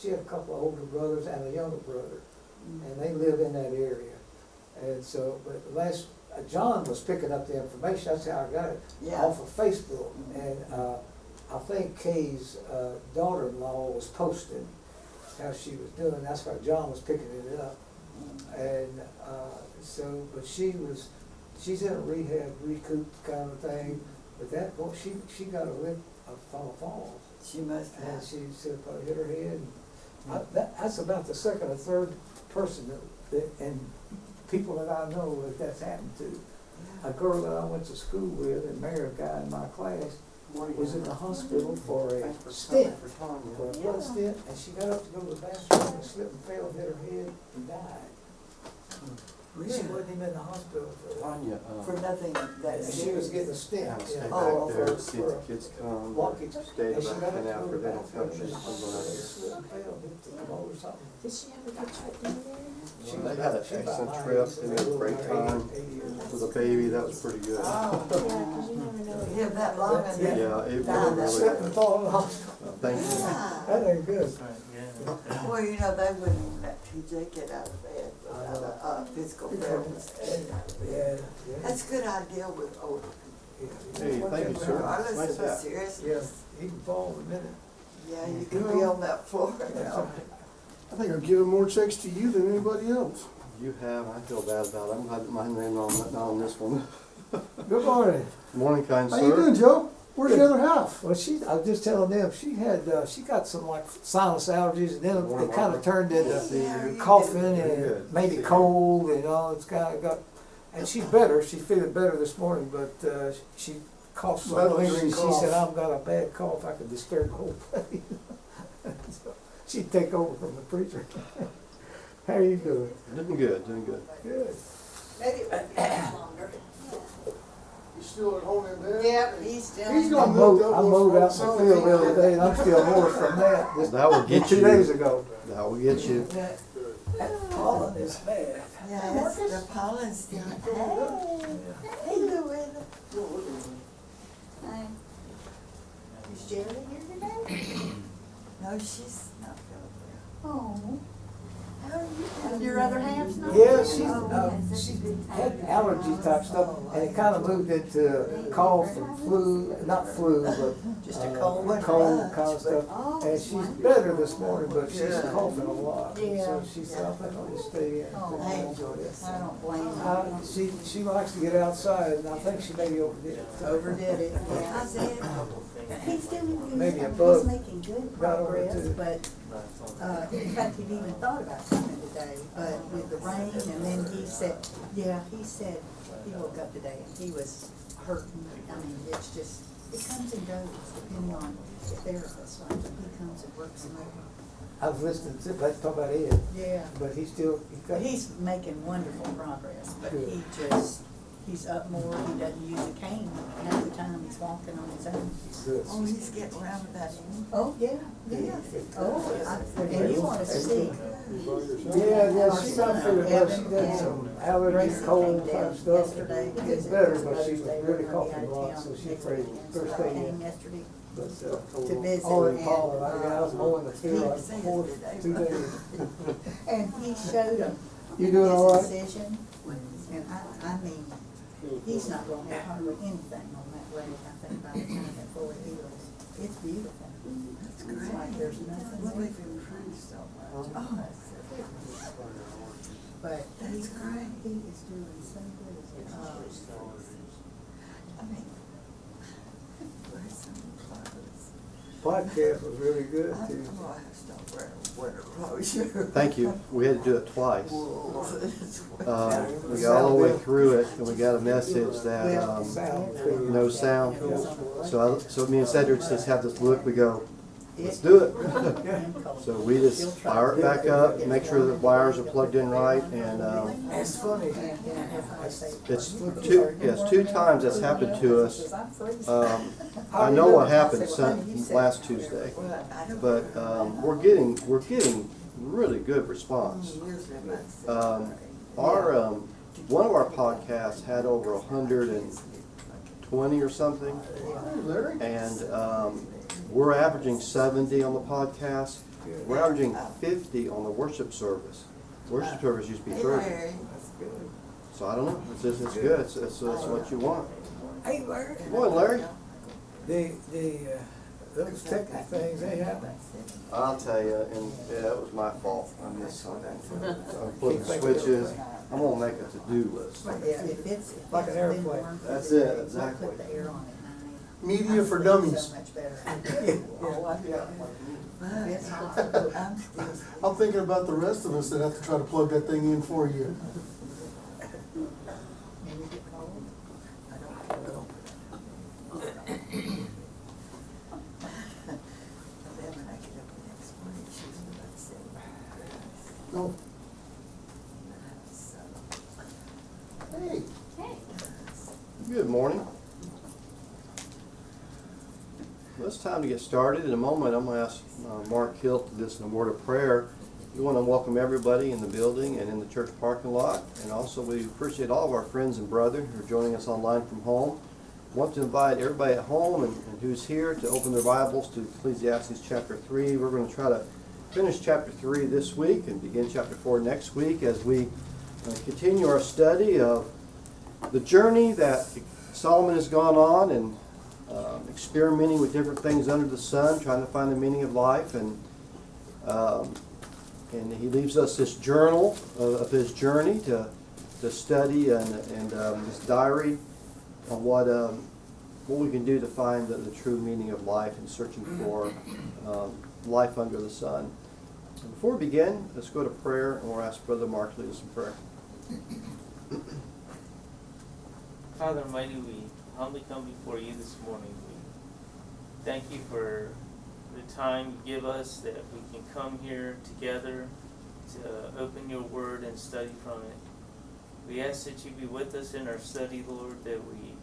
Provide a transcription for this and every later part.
she had a couple of older brothers and a younger brother, and they live in that area. And so, but John was picking up the information, that's how I got it, off of Facebook. And I think Kay's daughter-in-law was posting how she was doing, that's why John was picking it up. And so, but she's in a rehab, recoup kind of thing, but that boy, she got a fall. She must have. And she said probably hit her head. That's about the second or third person and people that I know that's happened to. A girl that I went to school with and married a guy in my class was in the hospital for a stent, for a blood stent, and she got up to go to the bathroom and slipped and fell, hit her head, and died. Really? She wasn't even in the hospital For nothing that she was getting a stent. Stay back Oh, there, for- see if the kids come, blockage. stay And she got up looking to out go for to the them, bathroom help and you. slipped and fell, hit the commode or something. Did she have a good trip down there? They had an excellent trip, they had a great time with a baby, that was pretty good. Oh, Yeah, because you never know. live that long and then Yeah, it die that was Slipped really, and fall in the hospital. thank you. That ain't good. Well, you know, they wouldn't even let TJ get out of bed without a physical therapist. Yeah. That's a good idea with older Hey, thank you, sir. regardless Nice of the hat. seriousness. Yes, he can fall in a minute. Yeah, you can be on that floor. I think I'm giving more checks to you than anybody else. You have, I feel bad about it, I'm glad that my name not on this one. Good morning. Morning, kind How you doing, sir. Joe? Where's the other half? Well, I was just telling them, she got some like sinus allergies, and then it kind of turned into coughing and maybe cold, and all. It's got, and she's better. She's feeling better this morning, but she coughed so much. She said, "I've got a bad cough. I could disturb the whole place." So she'd take over from the preacher. How you doing? Doing good, doing good. Good. Maybe it would be longer. You still at home in bed? Yep, he's still. He's I gonna mowed out my field the other day, and I'm still more from that. That will get Two you. days ago. That will get you. That pollen is bad. Yeah, it's the pollen's still. Hey, Louisa. Hi. Is Jerry here today? No, she's not feeling Oh. well. How are you? And your other half's not? Yeah, she Oh, had allergy type stuff, and it kind of moved into cough and flu, not flu, but Just a cold one. cold kind of stuff. Oh, And she's better this morning, but she's Yeah. coughing a lot. Yeah. So she said, I think I'll just stay in. Oh, I enjoy this. I don't blame her. She likes to get outside, and I think she maybe overdid it. Overdid it. Yeah. How's Ed? He's doing good. Maybe a He's bug making good got over it progress, too. but, in fact, he'd even thought about coming today, but with the rain, and then he said he woke up today and he was hurting. I mean, it's just, it comes and goes depending on the therapist, like, he comes and works him over. I was listening to, let's talk about Ed, Yeah. but he's still, But he's making wonderful progress, but Good. he's up more, he doesn't use a cane half the time, he's walking on his own. good. Oh, he's getting around with that. Oh, yeah. And you wanna see. Yeah, she's not feeling well, she did some allergies, cold type stuff. Yesterday, It's better, but she was really coughing a lot, so she's afraid to stay in. Yesterday. But, To visit all in and, pollen, I was mowing the field like 2 days. And he showed him. You doing all right? His decision, and I mean, he's not gonna have hardly anything on that leg, I think, by the time it fully heals. It's beautiful. That's It's great. like there's nothing Well, there. we've improved so much. Oh, but That's he's great. He is doing so good as a I mean, wear some clothes. Podcast was really good I'm too. gonna have to start wearing winter clothes. Thank you. We had to do it twice. Wool. We got all the way through it, and we got a message that, Sound. no sound. So me and Cedric just have this look, we go, let's do it. So we just fire it back up, make sure the wires are plugged in right, and, That's funny. it's two times that's happened to us. I know what happened last Tuesday, but, we're getting really good response. One of our podcasts had over 120 or something, and we're averaging 70 on the podcast. good. We're averaging 50 on the worship service. Worship service used to be 30. Larry. That's good. So I don't know. It's good. It's what you want. Hey, Larry. Come on, Larry. Those technical things, they happen. I'll tell you, and yeah, it was my fault. I'm flipping switches. I'm gonna make a to-do list. Yeah, if it's Like an been airplane. warm for That's 2 it, days, I'll exactly. put the air on at night. Media I for sleep dummies. So much better. Oh, I got If it's hot. I'm still. I'm thinking about the rest of us that have to try to plug that thing in for you. When you get cold, I don't know. And then when I get up the next morning, she's about 7. No. So, Hey. Good morning. Well, it's time to get started. In a moment, I'm going to ask Mark Hill to do this in a word of prayer. We want to welcome everybody in the building and in the church parking lot. And also, we appreciate all of our friends and brethren who are joining us online from home. I want to invite everybody at home and who's here to open their Bibles to Ecclesiastes chapter 3. We're going to try to finish chapter 3 this week and begin chapter 4 next week as we continue our study of the journey that Solomon has gone on and experimenting with different things under the sun, trying to find the meaning of life. And he leaves us this journal of his journey to study and this diary on what we can do to find the true meaning of life and searching for life under the sun. And before we begin, let's go to prayer, and we'll ask Brother Mark to lead us in prayer. Father Almighty, we humbly come before you this morning. We thank you for the time you give us that we can come here together to open your word and study from it. We ask that you be with us in our study, Lord, that we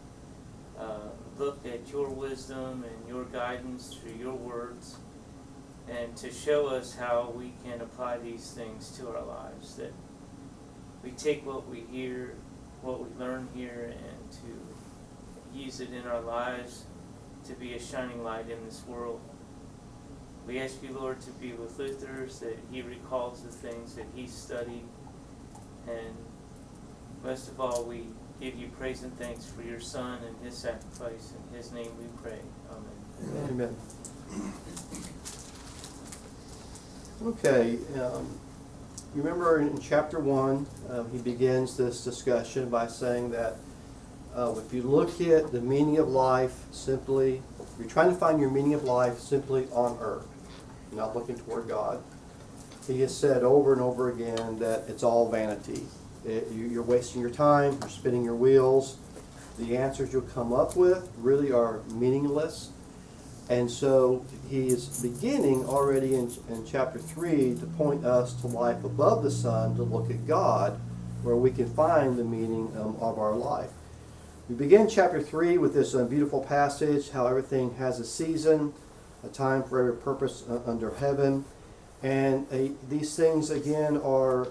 look at your wisdom and your guidance through your words, and to show us how we can apply these things to our lives, that we take what we hear, what we learn here, and to use it in our lives to be a shining light in this world. We ask you, Lord, to be with Luther, that he recalls the things that he studied, and most of all, we give you praise and thanks for your Son and his sacrifice. In his name we pray. Amen. Amen. Okay, you remember in chapter 1, he begins this discussion by saying that if you look at the meaning of life simply, you're trying to find your meaning of life simply on earth, you're not looking toward God. He has said over and over again that it's all vanity. You're wasting your time, you're spinning your wheels. The answers you'll come up with really are meaningless. And so he is beginning already in chapter 3 to point us to life above the sun, to look at God, where we can find the meaning of our life. We begin chapter 3 with this beautiful passage, how everything has a season, a time for every purpose under heaven. And these things, again, are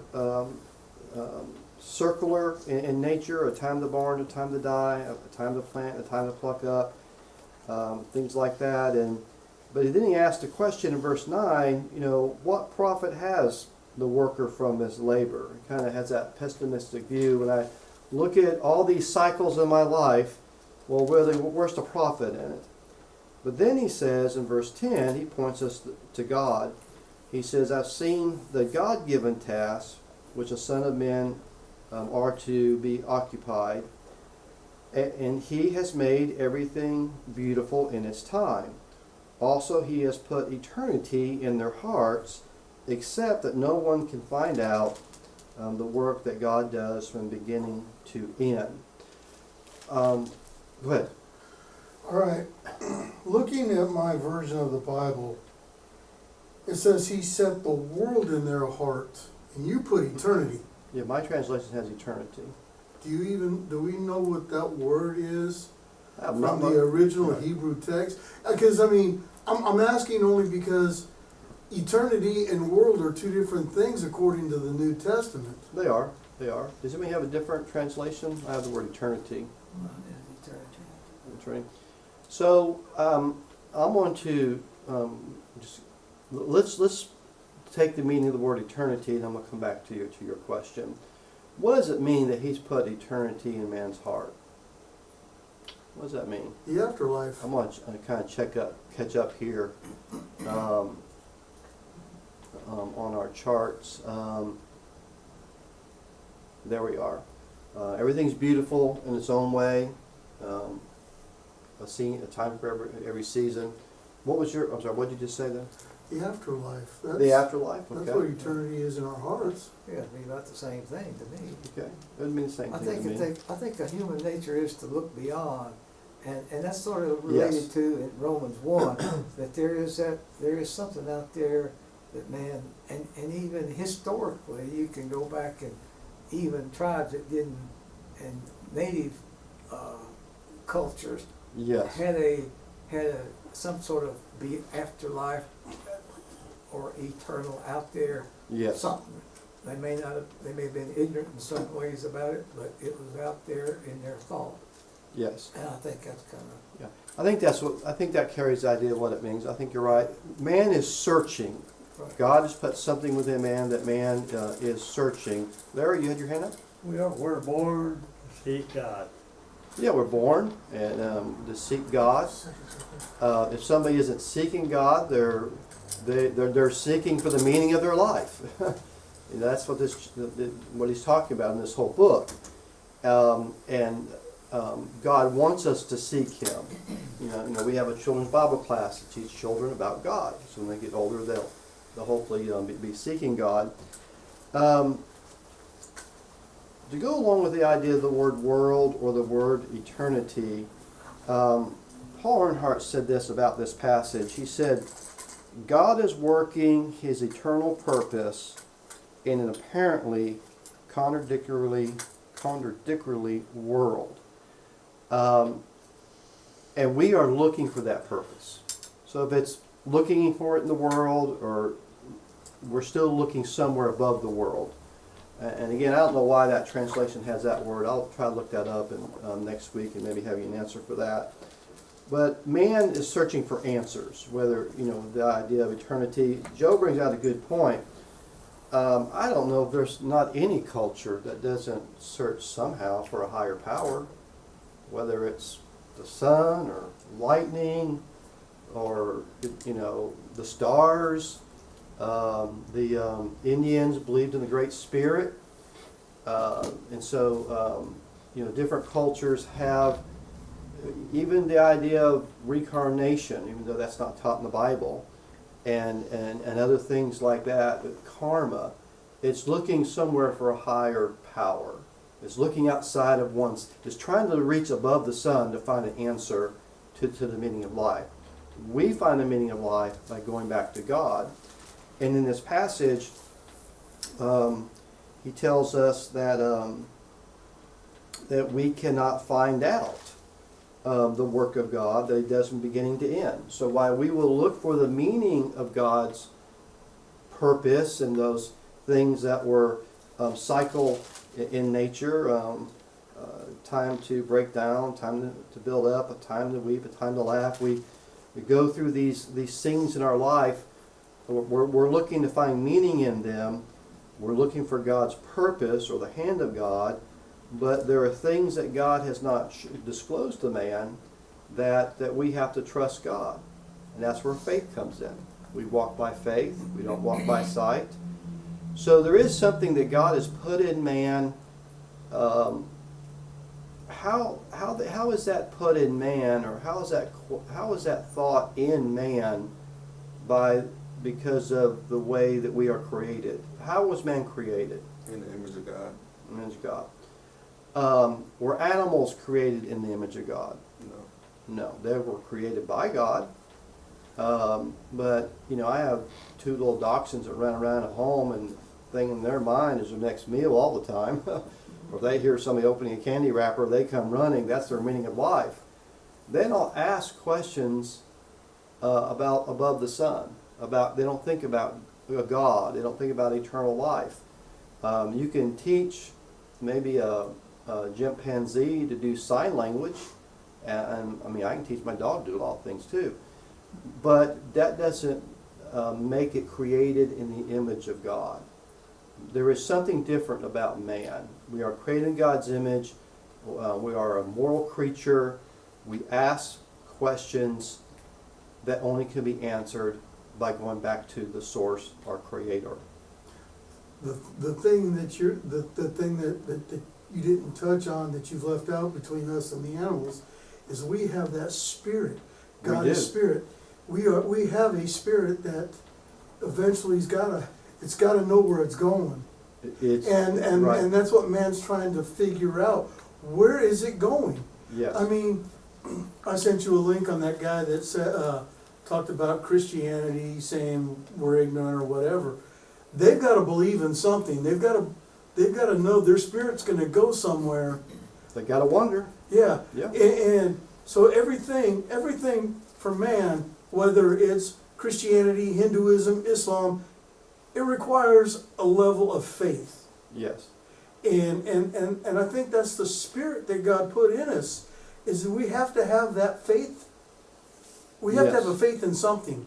circular in nature, a time to born, a time to die, a time to plant, a time to pluck up. Things like that. But then he asked a question in verse 9, what profit has the worker from his labor? He kind of has that pessimistic view. When I look at all these cycles in my life, well, really, where's the profit in it? But then he says in verse 10, he points us to God. He says, I've seen the God-given tasks which the Son of Man are to be occupied, and he has made everything beautiful in its time. Also, he has put eternity in their hearts, except that no one can find out the work that God does from beginning to end. Go ahead. All right. Looking at my version of the Bible, it says he set the world in their heart, and you put eternity. Yeah, my translation has eternity. Do we know what that word is from Not the much. original Hebrew text? Because, I'm asking only because eternity and world are two different things according to the New Testament. They are. Does anybody have a different translation? I have the word eternity. Eternity. So I'm going to let's take the meaning of the word eternity, and I'm going to come back to your question. What does it mean that he's put eternity in man's heart? What does that mean? The afterlife. I'm going to kind of catch up here on our charts. There we are. Everything's beautiful in its own way. A time for every season. I'm sorry, what did you just say then? The afterlife. The afterlife? Okay. That's what eternity is in our hearts. Yeah, it'd be about the same thing to me. Okay. It would mean the same I thing to me. think the human nature is to look beyond, and that's sort of related Yes. to in Romans 1, that there is something out there that man, and even historically, you can go back and even tribes that didn't, and native cultures Yes. had some sort of afterlife or eternal out there. Yes. Something. They may have been ignorant in some ways about it, but it was out there in their thought. Yes. And I think that's kind of, Yeah. I think that carries the idea of what it means. I think you're right. Man is searching. right. God has put something within man that man is searching. Larry, you had your hand up? We're born to seek God. Yeah, we're born and to seek God. If somebody isn't seeking God, they're seeking for the meaning of their life. And that's what what he's talking about in this whole book. God wants us to seek Him. You know, we have a children's Bible class to teach children about God. So when they get older, they'll hopefully be seeking God. To go along with the idea of the word world or the word eternity, Paul Earnhardt said this about this passage. He said, God is working His eternal purpose in an apparently contradictory world. And we are looking for that purpose. So if it's looking for it in the world, or we're still looking somewhere above the world. And again, I don't know why that translation has that word. I'll try to look that up next week and maybe have you an answer for that. But man is searching for answers, whether, the idea of eternity. Joe brings out a good point. I don't know if there's not any culture that doesn't search somehow for a higher power, whether it's the sun or lightning or, the stars. The Indians believed in the Great Spirit, and so different cultures have even the idea of reincarnation, even though that's not taught in the Bible, and other things like that. Karma, it's looking somewhere for a higher power. It's looking outside of it's trying to reach above the sun to find an answer to the meaning of life. We find the meaning of life by going back to God. And in this passage, he tells us that we cannot find out the work of God, that He does from beginning to end. So while we will look for the meaning of God's purpose and those things that were cycle in nature, time to break down, time to build up, a time to weep, a time to laugh, we go through these things in our life. We're looking to find meaning in them. We're looking for God's purpose or the hand of God, but there are things that God has not disclosed to man that we have to trust God. And that's where faith comes in. We walk by faith. We don't walk by sight. So there is something that God has put in man. How is that put in man, or how is that thought in man because of the way that we are created? How was man created? In the image of God. In the image of God. Were animals created in the image of God? No. No, they were created by God. But I have two little dachshunds that run around at home, and the thing in their mind is their next meal all the time. Or they hear somebody opening a candy wrapper, they come running. That's their meaning of life. They don't ask questions about above the sun. They don't think about God. They don't think about eternal life. You can teach maybe a chimpanzee to do sign language, and I can teach my dog to do a lot of things too. But that doesn't make it created in the image of God. There is something different about man. We are created in God's image. We are a moral creature. We ask questions that only can be answered by going back to the source, our Creator. The thing that you're, the thing that you didn't touch on, that you've left out between us and the animals, is we have that spirit. God is spirit. We have a spirit that eventually it's gotta know where it's going. And that's what man's trying to figure out. Where is it going? Yes. I mean, I sent you a link on that guy that said, talked about Christianity, saying we're ignorant or whatever. They've got to believe in something. They've got to know their spirit's going to go somewhere. They got to wonder. Yeah. Yeah. And so everything for man, whether it's Christianity, Hinduism, Islam, it requires a level of faith. Yes. And I think that's the spirit that God put in us, is that we have to have that faith. We have to have a faith in something.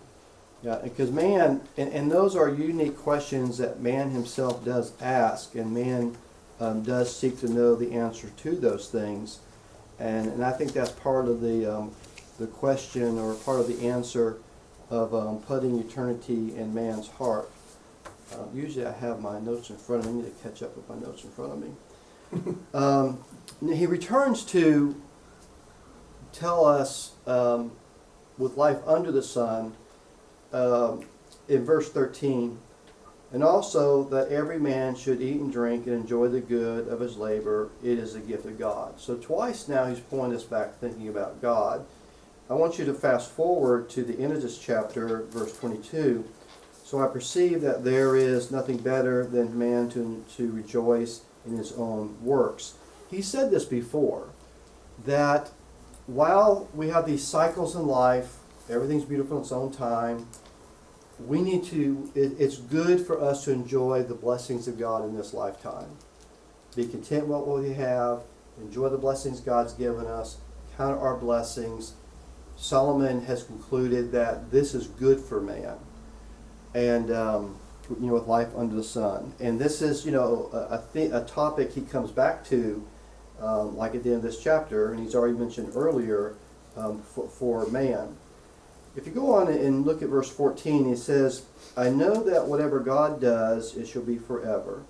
Yeah, because man, and those are unique questions that man himself does ask, and man does seek to know the answer to those things. And I think that's part of the question, or part of the answer of putting eternity in man's heart. Usually I have my notes in front of me. I need to catch up with my notes in front of me. He returns to tell us, with life under the sun, in verse 13, and also that every man should eat and drink and enjoy the good of his labor. It is a gift of God. So twice now he's pointing us back thinking about God. I want you to fast forward to the end of this chapter, verse 22. So I perceive that there is nothing better than man to rejoice in his own works. He said this before, that while we have these cycles in life, everything's beautiful in its own time, we need to, it's good for us to enjoy the blessings of God in this lifetime. Be content with what we have, enjoy the blessings God's given us, count our blessings. Solomon has concluded that this is good for man, and with life under the sun. And this is, a topic he comes back to, like at the end of this chapter, and he's already mentioned earlier, for man. If you go on and look at verse 14, he says, I know that whatever God does, it shall be forever.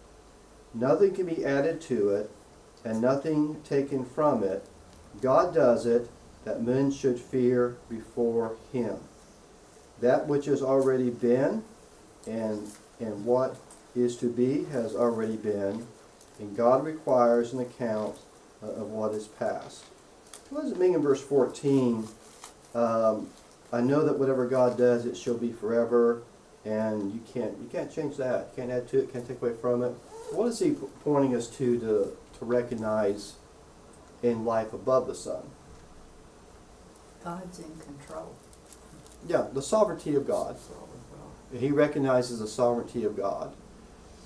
Nothing can be added to it, and nothing taken from it. God does it, that men should fear before him. That which has already been, and what is to be has already been, and God requires an account of what is past. What does it mean in verse 14? I know that whatever God does, it shall be forever, and you can't change that. You can't add to it, can't take away from it. What is he pointing us to recognize in life above the sun? God's in control. Yeah, the sovereignty of God. He recognizes the sovereignty of God.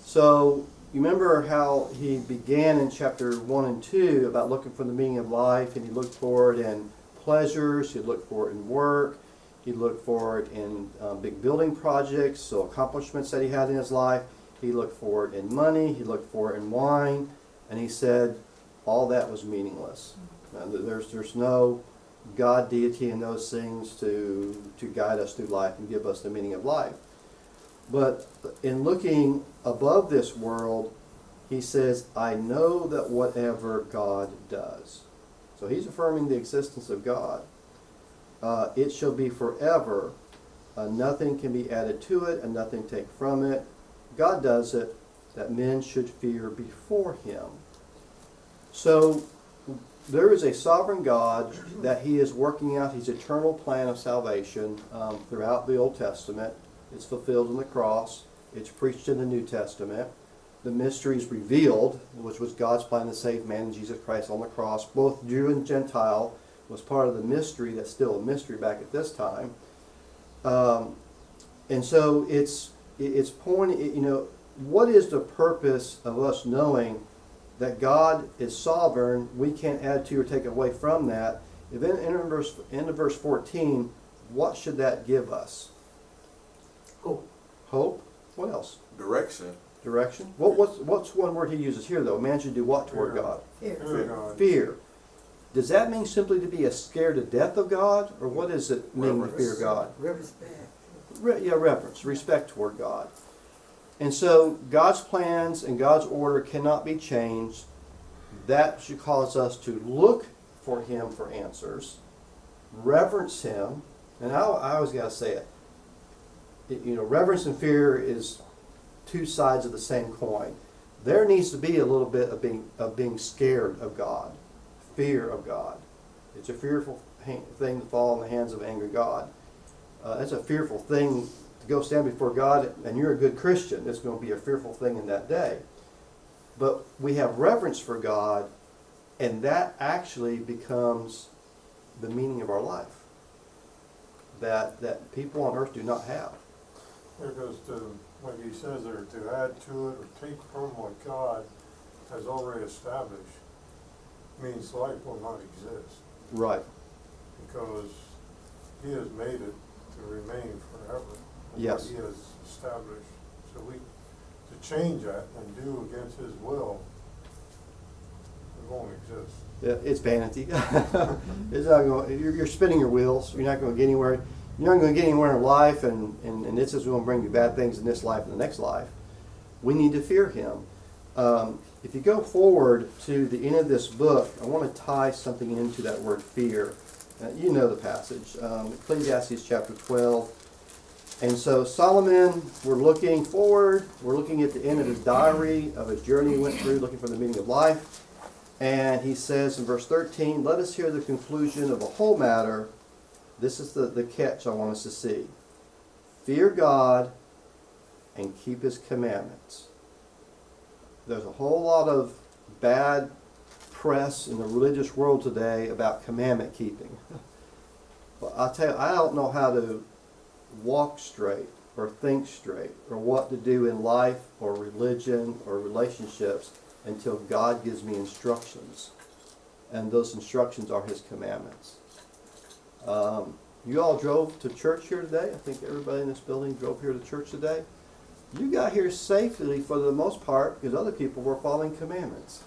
So you remember how he began in chapter 1 and 2 about looking for the meaning of life, and he looked for it in pleasures, he looked for it in work, he looked for it in big building projects, so accomplishments that he had in his life. He looked for it in money, he looked for it in wine, and he said all that was meaningless. There's no God, deity, and those things to guide us through life and give us the meaning of life. But in looking above this world, he says, I know that whatever God does. So he's affirming the existence of God. It shall be forever. Nothing can be added to it, and nothing take from it. God does it, that men should fear before him. So there is a sovereign God that he is working out his eternal plan of salvation throughout the Old Testament. It's fulfilled in the cross. It's preached in the New Testament. The mystery is revealed, which was God's plan to save man in Jesus Christ on the cross. Both Jew and Gentile was part of the mystery that's still a mystery back at this time. And so it's pointing, what is the purpose of us knowing that God is sovereign? We can't add to or take away from that. If in verse 14, what should that give us? Hope. Hope. What else? Direction. Direction. What's one word he uses here though? Man should do what toward Fear. God? Fear God. Fear. Does that mean simply to be scared to death of God, or what does it mean to fear God? Respect. Reverence, respect toward God. And so God's plans and God's order cannot be changed. That should cause us to look for Him for answers, reverence Him, and I always got to say it. Reverence and fear is two sides of the same coin. There needs to be a little bit of being scared of God, fear of God. It's a fearful thing to fall in the hands of an angry God. It's a fearful thing to go stand before God, and you're a good Christian. It's going to be a fearful thing in that day. But we have reverence for God, and that actually becomes the meaning of our life that people on earth do not have. There goes to, like he says there, to add to it or take from what God has already established means life will not exist. Right. Because He has made it to remain forever. Yes. What He has established. So to change that and do against His will, it won't exist. Yeah, it's vanity. It's not going. You're spinning your wheels. You're not going to get anywhere. You're not going to get anywhere in life, and this is going to bring you bad things in this life and the next life. We need to fear Him. If you go forward to the end of this book, I want to tie something into that word fear. You know the passage, Ecclesiastes chapter 12. And so Solomon, we're looking forward. We're looking at the end of his diary, of his journey he went through, looking for the meaning of life. And he says in verse 13, let us hear the conclusion of the whole matter. This is the catch I want us to see. Fear God and keep His commandments. There's a whole lot of bad press in the religious world today about commandment keeping. But I'll tell you, I don't know how to walk straight or think straight or what to do in life or religion or relationships until God gives me instructions. And those instructions are His commandments. You all drove to church here today. I think everybody in this building drove here to church today. You got here safely for the most part because other people were following commandments.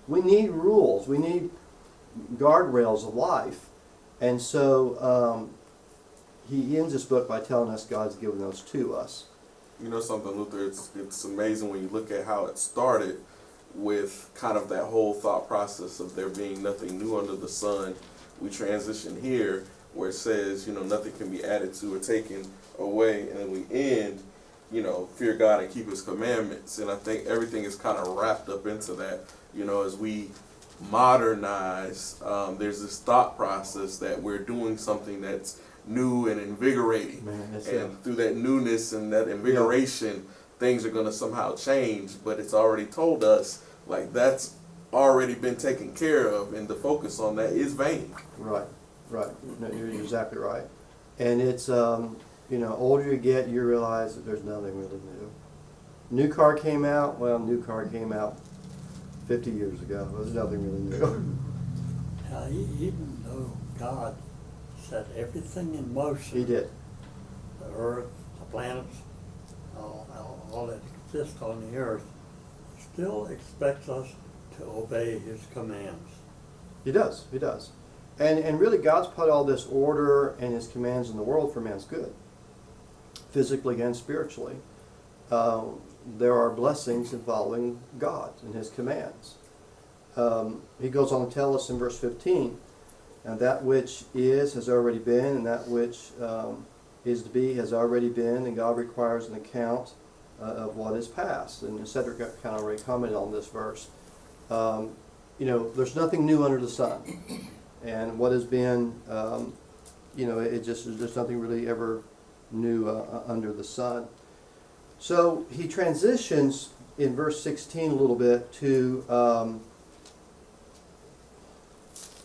We need rules. We need guardrails of life. And so he ends this book by telling us God's given those to us. You know something, Luther, it's amazing when you look at how it started with kind of that whole thought process of there being nothing new under the sun. We transition here where it says, nothing can be added to or taken away, and then we end, fear God and keep His commandments. And I think everything is kind of wrapped up into that, as we modernize, there's this thought process that we're doing something that's new and invigorating. And through that newness and that invigoration, things are going to somehow change, but it's already told us, like, that's already been taken care of, and the focus on that is vain. Right. No, you're exactly right. And it's, older you get, you realize that there's nothing really new. New car came out, new car came out 50 years ago. There's nothing really new. Even though God set everything in motion. He did. The earth, the planets, all that exists on the earth, still expects us to obey His commands. He does. And really God's put all this order and His commands in the world for man's good, physically and spiritually. There are blessings in following God and His commands. He goes on to tell us in verse 15, and that which is has already been, and that which is to be has already been, and God requires an account of what is past. And Cedric kind of already commented on this verse. There's nothing new under the sun. And what has been, there's nothing really ever new under the sun. So he transitions in verse 16 a little bit to,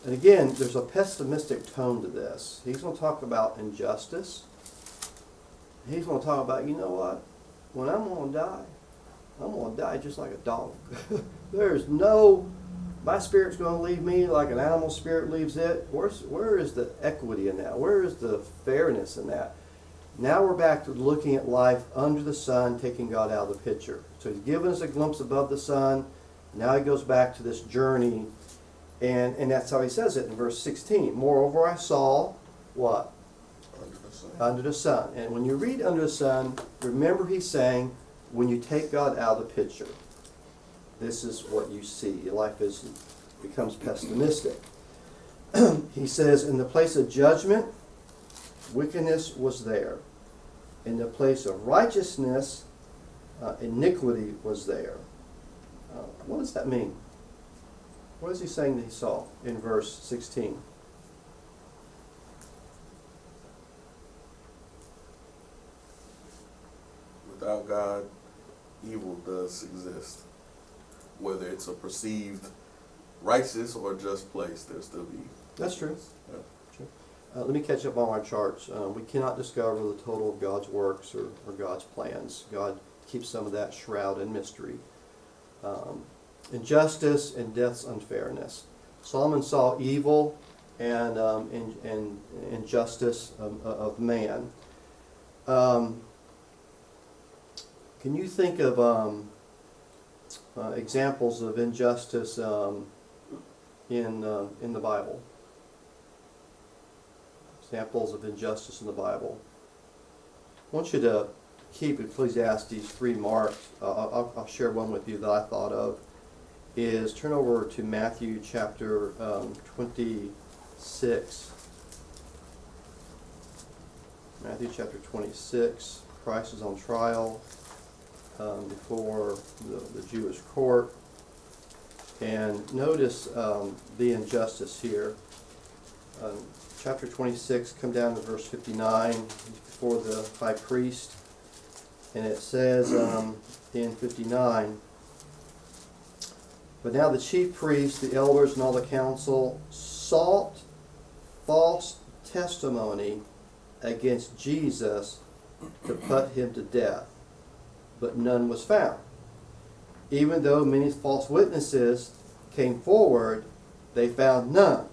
and again, there's a pessimistic tone to this. He's going to talk about injustice. He's going to talk about, you know what? When I'm going to die just like a dog. My spirit's going to leave me like an animal spirit leaves it. Where is the equity in that? Where is the fairness in that? Now we're back to looking at life under the sun, taking God out of the picture. So he's given us a glimpse above the sun. Now he goes back to this journey, and that's how he says it in verse 16. Moreover, I saw what? Under the sun. Under the sun. And when you read under the sun, remember he's saying, when you take God out of the picture, this is what you see. Your life becomes pessimistic. He says, in the place of judgment, wickedness was there. In the place of righteousness, iniquity was there. What does that mean? What is he saying that he saw in verse 16? Without God, evil does exist. Whether it's a perceived righteous or just place, there'll still be. That's true. Yeah. True. Let me catch up on our charts. We cannot discover the total of God's works or God's plans. God keeps some of that shroud in mystery. Injustice and death's unfairness. Solomon saw evil and injustice of man. Can you think of examples of injustice in the Bible? Examples of injustice in the Bible. I want you to keep Ecclesiastes 3 marked. I'll share one with you that I thought of. Is turn over to Matthew chapter 26. Matthew chapter 26. Christ is on trial before the Jewish court. And notice the injustice here. Chapter 26, come down to verse 59, before the high priest. And it says in 59, but now the chief priests, the elders, and all the council sought false testimony against Jesus to put him to death, but none was found. Even though many false witnesses came forward, they found none.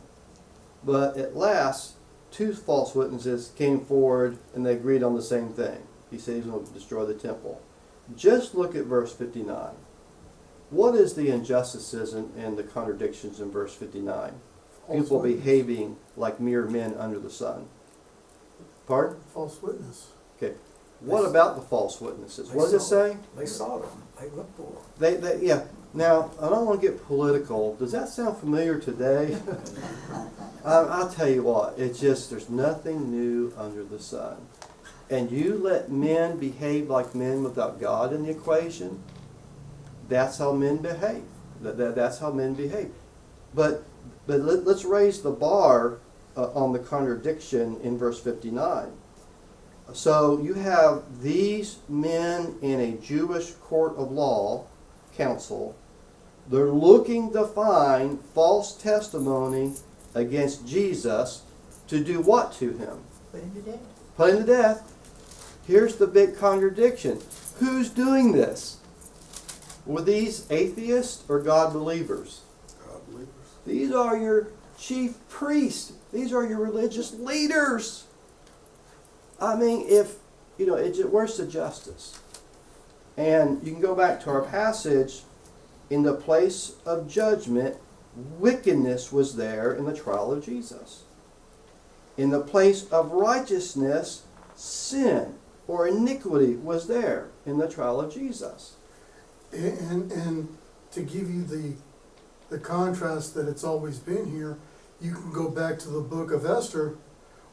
But at last, 2 false witnesses came forward and they agreed on the same thing. He said he's going to destroy the temple. Just look at verse 59. What is the injustices and the contradictions in verse 59? People behaving like mere men under the sun. Pardon? False witness. Okay. What about the false witnesses? What does it say? They saw them. They looked for them. They yeah. Now, I don't want to get political. Does that sound familiar today? I'll tell you what. It's just there's nothing new under the sun. And you let men behave like men without God in the equation, that's how men behave. That's how men behave. But let's raise the bar on the contradiction in verse 59. So you have these men in a Jewish court of law, council. They're looking to find false testimony against Jesus to do what to him? Put him to death. Put him to death. Here's the big contradiction. Who's doing this? Were these atheists or God believers? God believers. These are your chief priests. These are your religious leaders. I mean, where's the justice? And you can go back to our passage. In the place of judgment, wickedness was there in the trial of Jesus. In the place of righteousness, sin or iniquity was there in the trial of Jesus. And to give you the contrast that it's always been here, you can go back to the book of Esther,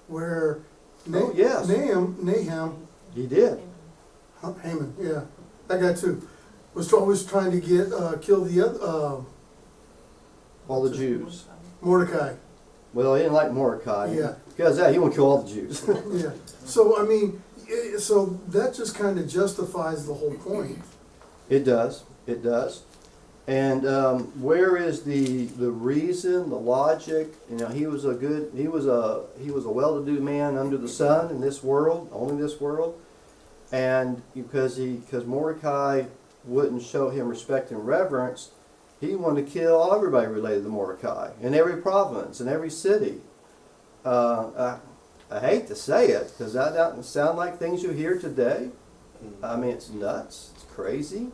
where Nahum, He did. Haman, yeah, that guy too, was always trying to get kill the other All the Jews. Mordecai. Well, he didn't like Mordecai. Yeah. Because he want to kill all the Jews. Yeah. So I mean, so that just kind of justifies the whole point. It does. It does. And where is the reason, the logic? You know, he was a well-to-do man under the sun in this world, only this world, and because Mordecai wouldn't show him respect and reverence, he wanted to kill everybody related to Mordecai in every province, in every city. I hate to say it, because that doesn't sound like things you hear today. I mean, it's nuts. It's crazy.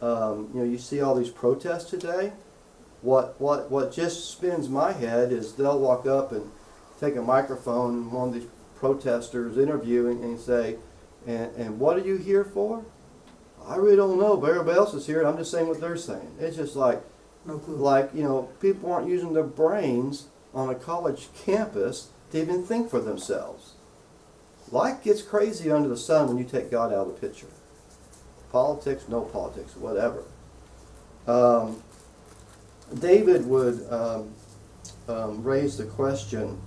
You see all these protests today. What just spins my head is they'll walk up and take a microphone and one of these protesters interviewing and say, and what are you here for? I really don't know, but everybody else is here, and I'm just saying what they're saying. It's just like, No clue. People aren't using their brains on a college campus to even think for themselves. Life gets crazy under the sun when you take God out of the picture. Politics, no politics, whatever. David would raise the question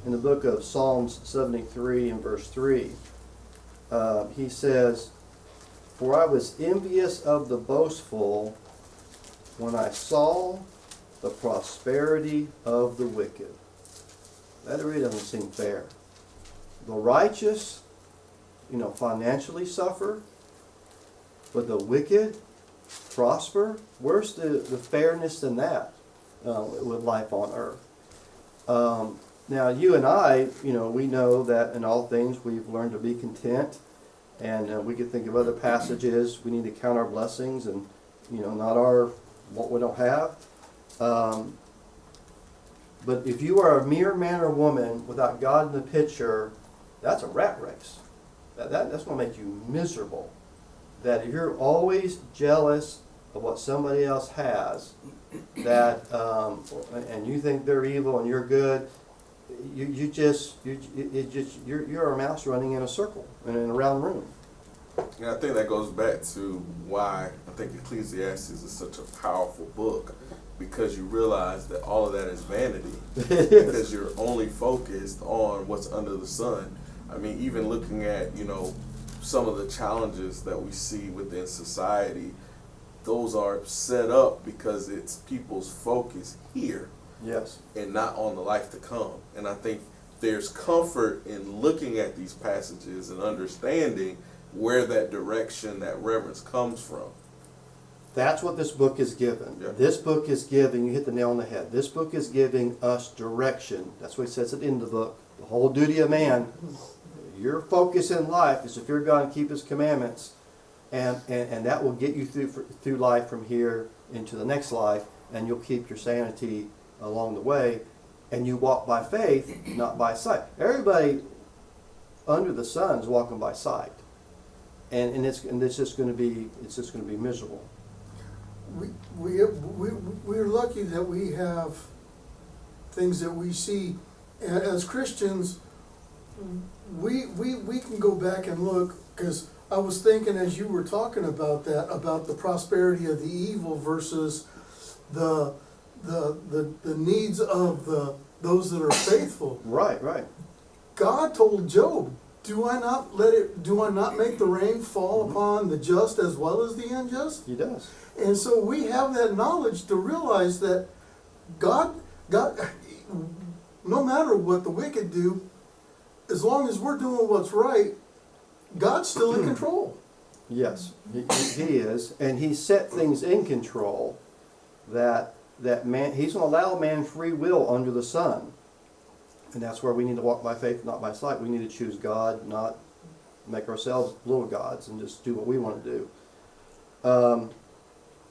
in the book of Psalms 73 and verse 3. He says, "For I was envious of the boastful when I saw the prosperity of the wicked." That really doesn't seem fair. The righteous, financially suffer, but the wicked prosper. Where's the fairness in that with life on earth? Now, you and I, we know that in all things we've learned to be content, and we could think of other passages. We need to count our blessings and, not what we don't have. But if you are a mere man or woman without God in the picture, that's a rat race. That's going to make you miserable. That if you're always jealous of what somebody else has, and you think they're evil and you're good, you're a mouse running in a circle and in a round room. And I think that goes back to why I think Ecclesiastes is such a powerful book, because you realize that all of that is vanity, because you're only focused on what's under the sun. I mean, even looking at, some of the challenges that we see within society, those are set up because it's people's focus here. Yes. And not on the life to come. And I think there's comfort in looking at these passages and understanding where that direction, that reverence comes from. That's what this book is giving. Yeah. This book is giving, you hit the nail on the head, this book is giving us direction. That's what it says at the end of the book. The whole duty of man, your focus in life is to fear God and keep His commandments, and that will get you through life from here into the next life, and you'll keep your sanity along the way, and you walk by faith, not by sight. Everybody under the sun is walking by sight, and it's just going to be miserable. We're lucky that we have things that we see as Christians. We can go back and look, because I was thinking as you were talking about that, about the prosperity of the evil versus the needs of those that are faithful. Right. God told Job, do I not make the rain fall upon the just as well as the unjust? He does. And so we have that knowledge to realize that God, no matter what the wicked do, as long as we're doing what's right, God's still in control. Yes, he is, and He set things in control that man. He's going to allow man free will under the sun, and that's where we need to walk by faith, not by sight. We need to choose God, not make ourselves little gods and just do what we want to do.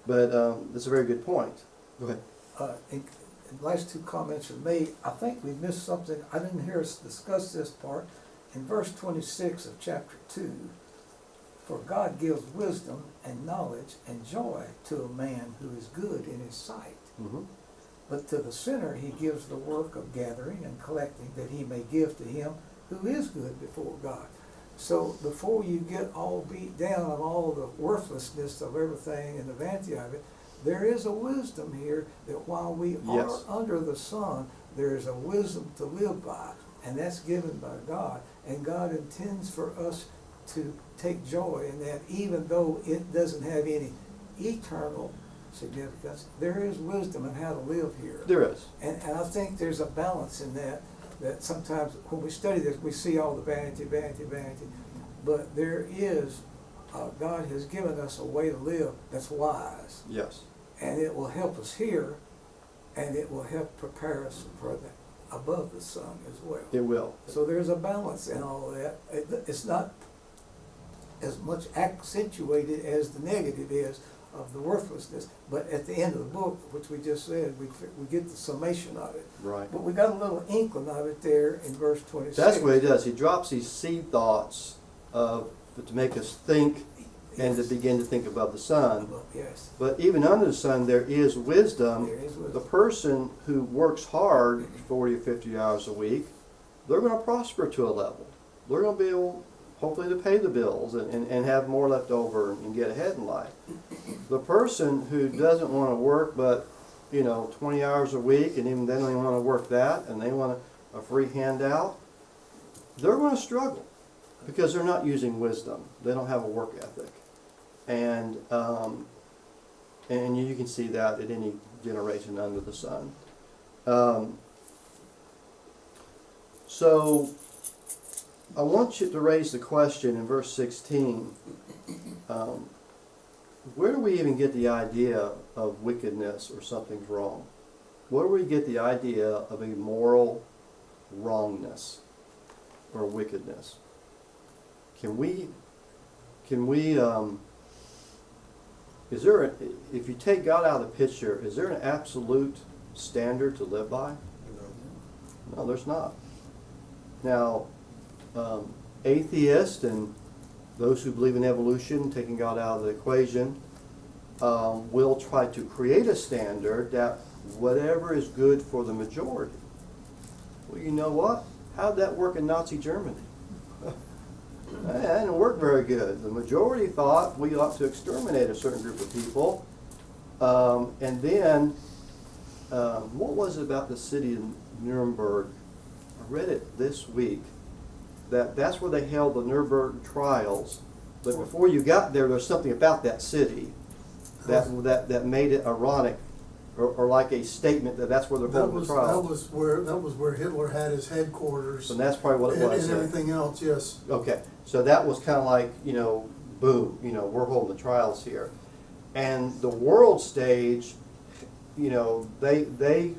But that's a very good point. Go ahead. In the last two comments from me, I think we missed something. I didn't hear us discuss this part. In verse 26 of chapter 2, "For God gives wisdom and knowledge and joy to a man who is good in His sight. Mm-hmm. But to the sinner He gives the work of gathering and collecting, that he may give to him who is good before God." So before you get all beat down of all the worthlessness of everything and the vanity of it, there is a wisdom here that while we are under the sun, there is a wisdom to live by, and that's given by God. And God intends for us to take joy in that, even though it doesn't have any eternal significance. There is wisdom in how to live here. There is. And I think there's a balance in that sometimes when we study this, we see all the vanity. But there is, God has given us a way to live that's wise. Yes. And it will help us here, and it will help prepare us for the above the sun as well. It will. So there's a balance in all that. It's not as much accentuated as the negative is of the worthlessness, but at the end of the book, which we just said, we get the summation of it. Right. But we got a little inkling of it there in verse 26. That's what he does. He drops these seed thoughts to make us think and to begin to think above the sun. Yes. But even under the sun, there is wisdom. There is wisdom. The person who works hard 40 or 50 hours a week, they're going to prosper to a level. They're going to be able, hopefully, to pay the bills and have more left over and get ahead in life. The person who doesn't want to work but, 20 hours a week, and even they don't even want to work that, and they want a free handout, they're going to struggle because they're not using wisdom. They don't have a work ethic. And you can see that at any generation under the sun. So I want you to raise the question in verse 16. Where do we even get the idea of wickedness or something's wrong? Where do we get the idea of a moral wrongness or wickedness? Can we is there if you take God out of the picture, is there an absolute standard to live by? No, there's not. Now, atheists and those who believe in evolution, taking God out of the equation, will try to create a standard that whatever is good for the majority. Well, you know what? How'd that work in Nazi Germany? That didn't work very good. The majority thought we ought to exterminate a certain group of people. And then, what was it about the city of Nuremberg? I read it this week. That's where they held the Nuremberg trials. But before you got there, there's something about that city that made it ironic, or like a statement that's where they're holding the trials. That was where Hitler had his headquarters. And that's probably what it was. And everything else, yes. Okay, so that was kind of like, boom, we're holding the trials here. And the world stage, they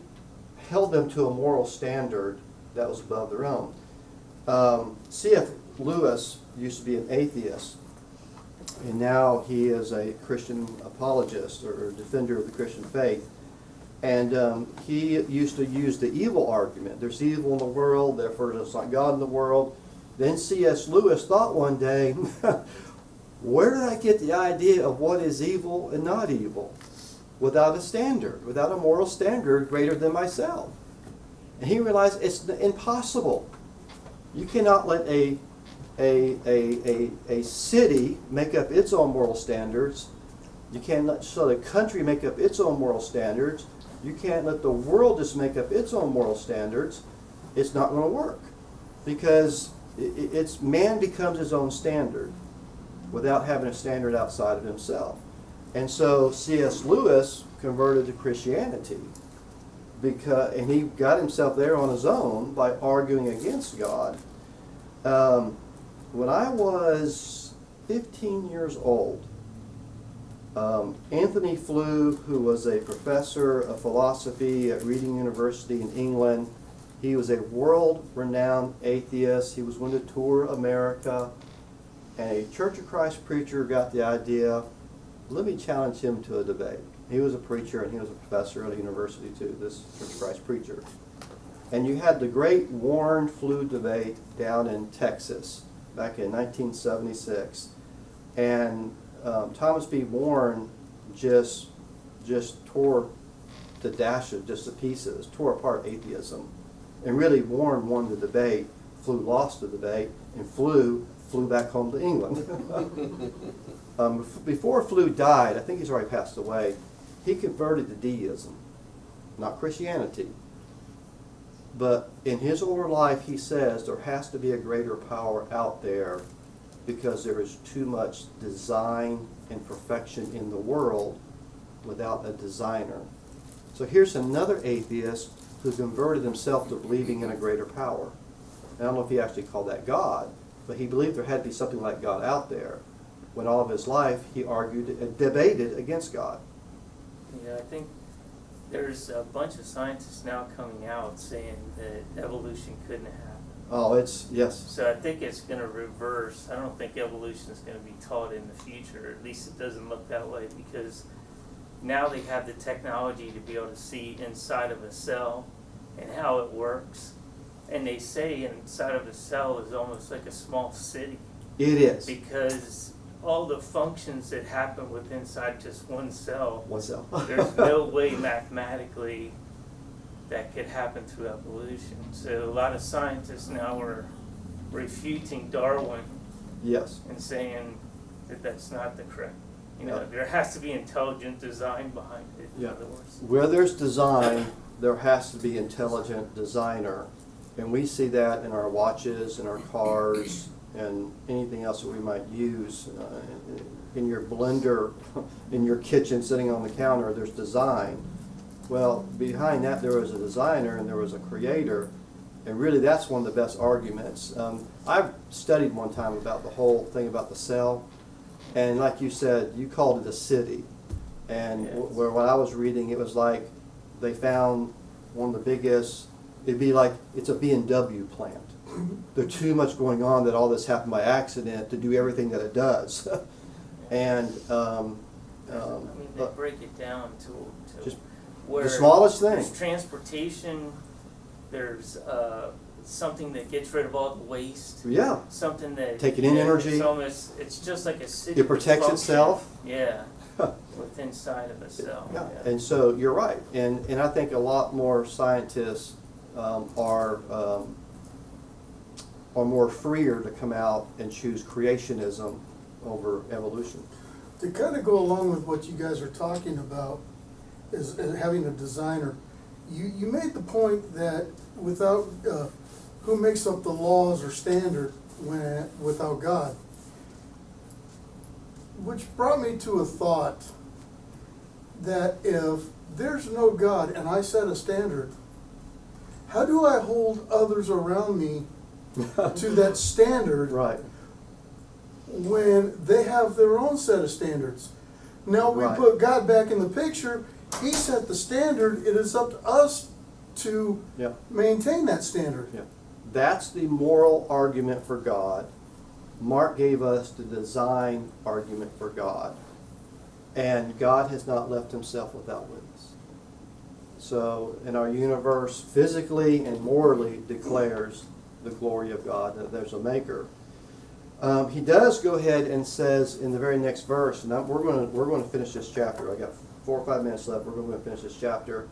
held them to a moral standard that was above their own. C.F. Lewis used to be an atheist, and now he is a Christian apologist or defender of the Christian faith. And he used to use the evil argument. There's evil in the world, therefore there's not God in the world. Then C.S. Lewis thought one day, where did I get the idea of what is evil and not evil? Without a standard, without a moral standard greater than myself. And he realized it's impossible. You cannot let a city make up its own moral standards. You can't let a country make up its own moral standards. You can't let the world just make up its own moral standards. It's not going to work, because man becomes his own standard without having a standard outside of himself. And so C.S. Lewis converted to Christianity, and he got himself there on his own by arguing against God. When I was 15 years old, Anthony Flew, who was a professor of philosophy at Reading University in England, he was a world-renowned atheist. He was going to tour America, and a Church of Christ preacher got the idea, let me challenge him to a debate. He was a preacher, and he was a professor at a university too, this Church of Christ preacher. And you had the great Warren-Flew debate down in Texas back in 1976. And Thomas B. Warren just tore to dashes, just to pieces, tore apart atheism. And really, Warren won the debate, Flew lost the debate, and Flew flew back home to England. Before Flew died, I think he's already passed away, he converted to deism, not Christianity. But in his older life, he says there has to be a greater power out there because there is too much design and perfection in the world without a designer. So here's another atheist who converted himself to believing in a greater power. I don't know if he actually called that God, but he believed there had to be something like God out there, when all of his life he argued and debated against God. Yeah, I think there's a bunch of scientists now coming out saying that evolution couldn't happen. Oh, it's, yes. So I think it's going to reverse. I don't think evolution is going to be taught in the future. At least it doesn't look that way, because now they have the technology to be able to see inside of a cell and how it works. And they say inside of a cell is almost like a small city. It is. Because all the functions that happen within inside just one cell, One cell. there's no way mathematically that could happen through evolution. So a lot of scientists now are refuting Darwin. Yes. And saying that that's not the correct. You know, Yeah. there has to be intelligent design behind it, in Yeah. other words. Where there's design, there has to be intelligent designer. And we see that in our watches, in our cars, and anything else that we might use. In your blender, in your kitchen, sitting on the counter, there's design. Well, behind that there was a designer and there was a creator, and really that's one of the best arguments. I've studied one time about the whole thing about the cell, and like you said, you called it a city. And Yes. where when I was reading, it was like they found one of the biggest, it'd be like it's a BMW plant. There's too much going on that all this happened by accident to do everything that it does. And I mean, they break it down to just where the smallest thing. there's transportation, there's something that gets rid of all the waste, Yeah, something that Taking in energy. It's almost, it's just like a city. it protects function. itself. Yeah, within inside of a cell. Yeah, Yeah. and so you're right, and I think a lot more scientists are more freer to come out and choose creationism over evolution. To kind of go along with what you guys are talking about, is having a designer. You made the point that without, who makes up the laws or standard without God? Which brought me to a thought that if there's no God and I set a standard, how do I hold others around me to that standard Right. when they have their own set of standards? Now we Right. put God back in the picture. He set the standard. It is up to us to Yeah. maintain that standard. Yeah. That's the moral argument for God. Mark gave us the design argument for God. And God has not left himself without witness. So, in our universe, physically and morally declares the glory of God, that there's a maker. He does go ahead and says in the very next verse, and we're going to finish this chapter. I got 4 or 5 minutes left. We're going to finish this chapter.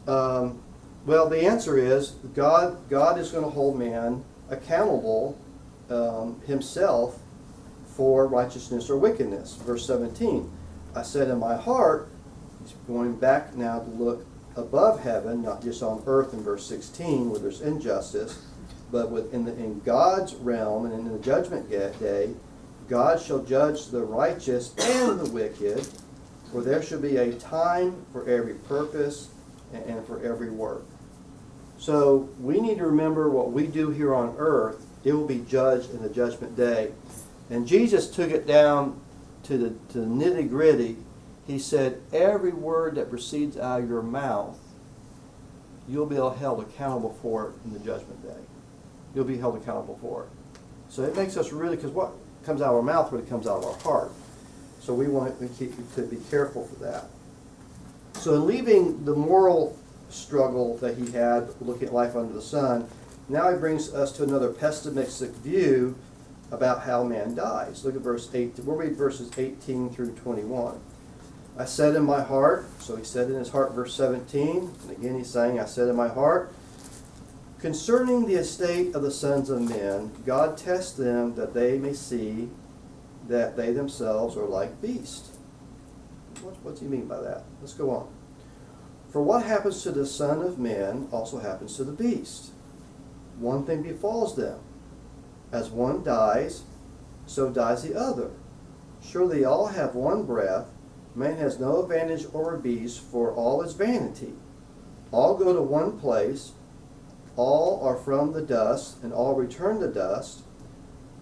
Well, the answer is God is going to hold man accountable himself for righteousness or wickedness. Verse 17, I said in my heart, he's going back now to look above heaven, not just on earth in verse 16 where there's injustice, but in God's realm and in the judgment day, God shall judge the righteous and the wicked, for there shall be a time for every purpose and for every work. So we need to remember what we do here on earth, it will be judged in the judgment day. And Jesus took it down to the nitty-gritty. He said, every word that proceeds out of your mouth, you'll be held accountable for it in the judgment day. You'll be held accountable for it. So it makes us really, because what comes out of our mouth really comes out of our heart. So we want to be careful for that. So in leaving the moral struggle that he had, looking at life under the sun, now he brings us to another pessimistic view about how man dies. Look at verse 8. We'll read verses 18 through 21. I said in my heart, so he said in his heart, verse 17, and again he's saying, I said in my heart, concerning the estate of the sons of men, God tests them that they may see that they themselves are like beasts. What's he mean by that? Let's go on. For what happens to the son of man also happens to the beast. One thing befalls them. As one dies, so dies the other. Surely all have one breath. Man has no advantage over beasts, for all is vanity. All go to one place. All are from the dust, and all return to dust.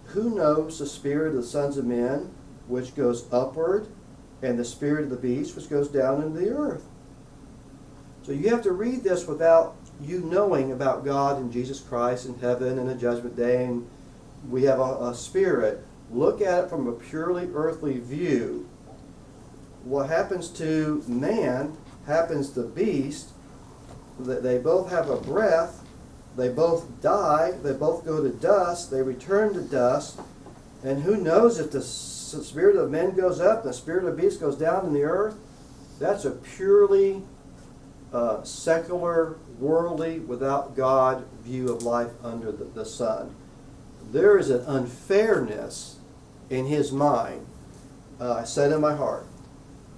Who knows the spirit of the sons of men, which goes upward, and the spirit of the beast, which goes down into the earth? So you have to read this without you knowing about God and Jesus Christ and heaven and the judgment day, and we have a spirit. Look at it from a purely earthly view. What happens to man happens to beast. They both have a breath. They both die. They both go to dust. They return to dust. And who knows if the spirit of men goes up, the spirit of beast goes down in the earth? That's a purely secular, worldly, without God view of life under the sun. There is an unfairness in his mind, I said in my heart,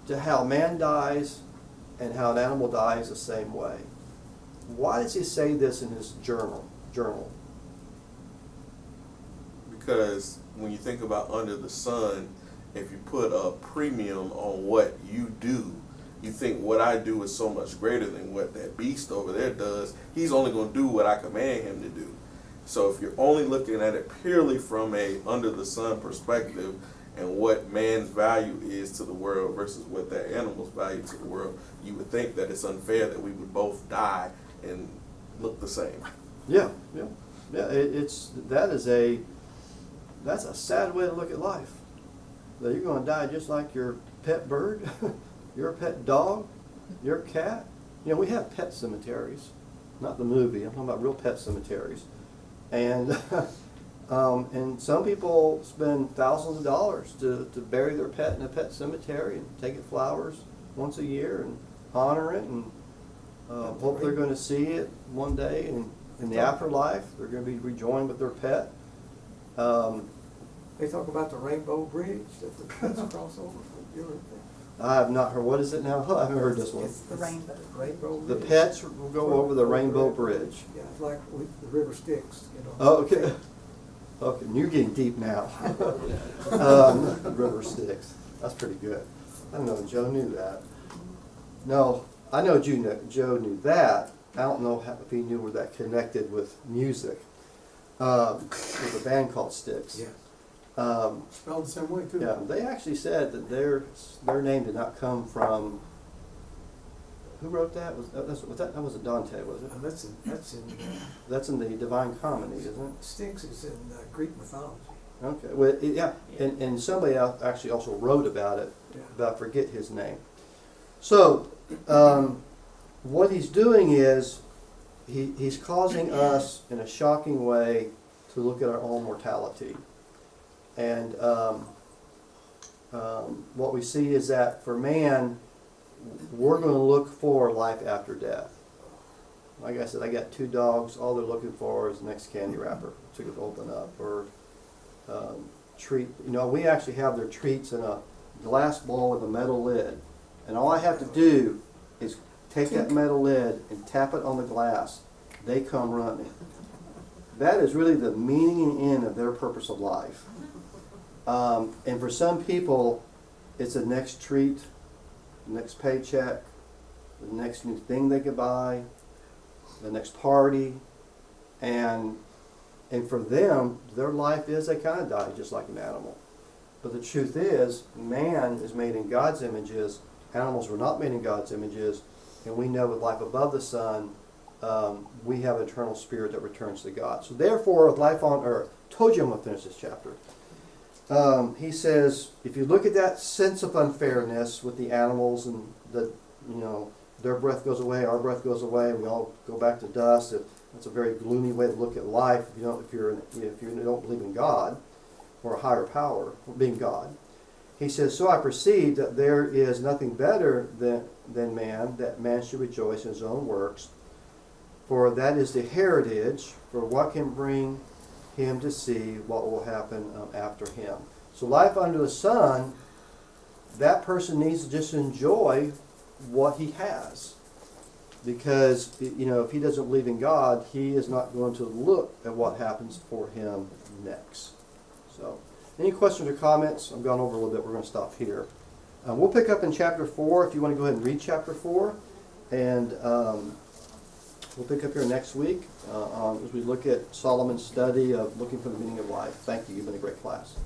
to how man dies and how an animal dies the same way. Why does he say this in his journal? Because when you think about under the sun, if you put a premium on what you do, you think what I do is so much greater than what that beast over there does. He's only going to do what I command him to do. So if you're only looking at it purely from a under the sun perspective and what man's value is to the world versus what that animal's value to the world, you would think that it's unfair that we would both die and look the same. Yeah. That's a sad way to look at life. That you're going to die just like your pet bird, your pet dog, your cat. You know, we have pet cemeteries, not the movie. I'm talking about real pet cemeteries, and and some people spend thousands of dollars to bury their pet in a pet cemetery and take it flowers once a year and honor it and hope they're going to see it one day and in the afterlife they're going to be rejoined with their pet. They talk about the Rainbow Bridge that the pets cross over. I have not heard. What is it now? I haven't heard this one. It's the rainbow. Rainbow The Bridge. pets will go over the Rainbow Bridge. Yeah, it's like with the river Styx, you know. Oh, okay. Okay, you're getting deep now. River Styx. That's pretty good. I don't know if Joe knew that. No, I know Joe knew that. I don't know if he knew where that connected with music. With a band called Styx. Yeah. Spelled the same way too. Yeah, they actually said that their name did not come from. Who wrote that? That was a Dante, was it? That's in the Divine Comedy, isn't it? Styx is in Greek mythology. Okay. Well, yeah, and somebody else actually also wrote about it, but I forget his name. So, what he's doing is he's causing us in a shocking way to look at our own mortality. And what we see is that for man, we're going to look for life after death. Like I said, I got 2 dogs. All they're looking for is the next candy wrapper to open up or treat. You know, we actually have their treats in a glass bowl with a metal lid, and all I have to do is take that metal lid and tap it on the glass. They come running. That is really the meaning and end of their purpose of life. And for some people, it's the next treat, the next paycheck, the next new thing they could buy, the next party, and for them, their life is they kind of die just like an animal. But the truth is, man is made in God's images. Animals were not made in God's images, and we know with life above the sun, we have an eternal spirit that returns to God. So therefore, with life on earth, told you I'm going to finish this chapter. He says, if you look at that sense of unfairness with the animals and their breath goes away, our breath goes away, and we all go back to dust. That's a very gloomy way to look at life. If you don't believe in God or a higher power, being God. He says, so I perceive that there is nothing better than man, that man should rejoice in his own works, for that is the heritage for what can bring him to see what will happen after him. So life under the sun, that person needs to just enjoy what he has. Because, if he doesn't believe in God, he is not going to look at what happens for him next. So, any questions or comments? I've gone over a little bit. We're going to stop here. We'll pick up in chapter 4 if you want to go ahead and read chapter 4. And we'll pick up here next week as we look at Solomon's study of looking for the meaning of life. Thank you. You've been a great class.